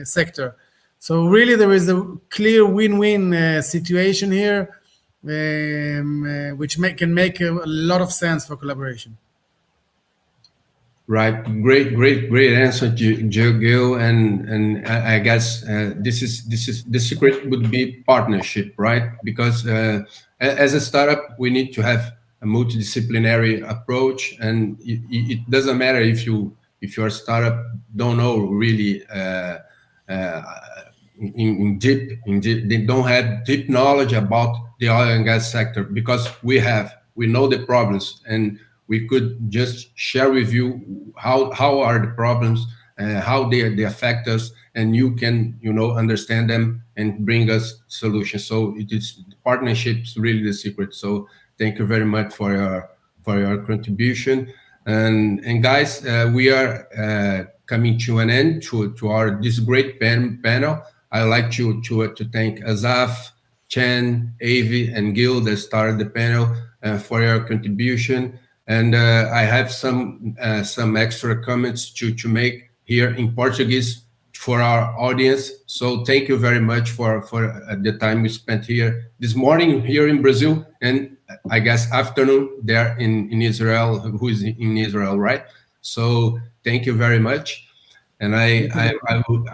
sector. So really, there is a clear win-win situation here, which can make a lot of sense for collaboration. Right, great answer, Gil, and I guess the secret would be partnership, right? Because as a startup, we need to have a multidisciplinary approach, and it doesn't matter if your startup don't know really they don't have deep knowledge about the oil and gas sector, because we know the problems, and we could just share with you how are the problems, how they affect us, and you can understand them and bring us solutions. So partnerships really the secret. So thank you very much for your contribution. And guys, we are coming to an end to this great panel. I'd like to thank Asaf, Chen, Avi, and Gil that started the panel for your contribution. And I have some extra comments to make here in Portuguese for our audience. So thank you very much for the time we spent here this morning here in Brazil, and I guess afternoon there in Israel, who is in Israel, right? So thank you very much. And I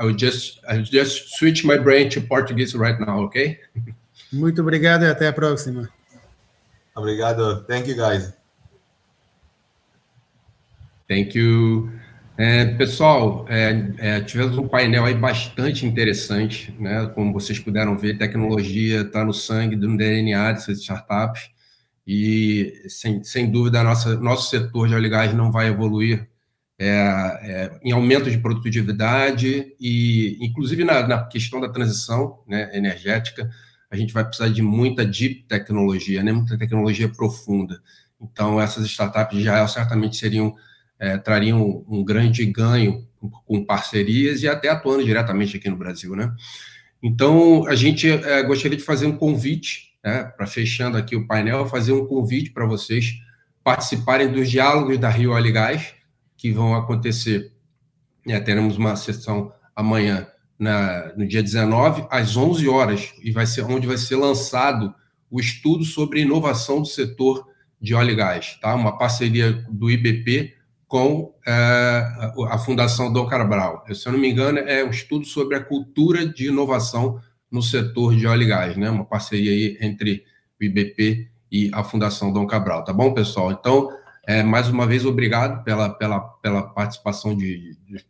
would just switch my brain to Portuguese right now, okay? Muito obrigado e até a próxima. Obrigado. Thank you, guys. Thank you. Pessoal, tivemos um painel aí bastante interessante, né? Como vocês puderam ver, tecnologia está no sangue, no DNA dessas startups, e sem dúvida nosso setor de óleo e gás não vai evoluir em aumento de produtividade, e inclusive na questão da transição, né, energética, a gente vai precisar de muita deep tecnologia, né, muita tecnologia profunda. Então essas startups de Israel certamente trariam um grande ganho com parcerias e até atuando diretamente aqui no Brasil, né? Então, a gente gostaria de fazer um convite, né, para fechando aqui o painel, fazer um convite para vocês participarem dos diálogos da Rio Óleo e Gás, que vão acontecer, né, teremos uma sessão amanhã, no dia 19, às 11 horas, e onde vai ser lançado o estudo sobre inovação do setor de óleo e gás, tá? Uma parceria do IBP com a Fundação Dom Cabral. Se eu não me engano, é um estudo sobre a cultura de inovação no setor de óleo e gás, né? Uma parceria aí entre o IBP e a Fundação Dom Cabral, tá bom, pessoal? Então, mais uma vez, obrigado pela participação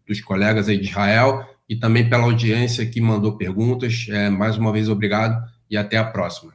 dos colegas aí de Israel e também pela audiência que mandou perguntas. Mais uma vez, obrigado e até a próxima.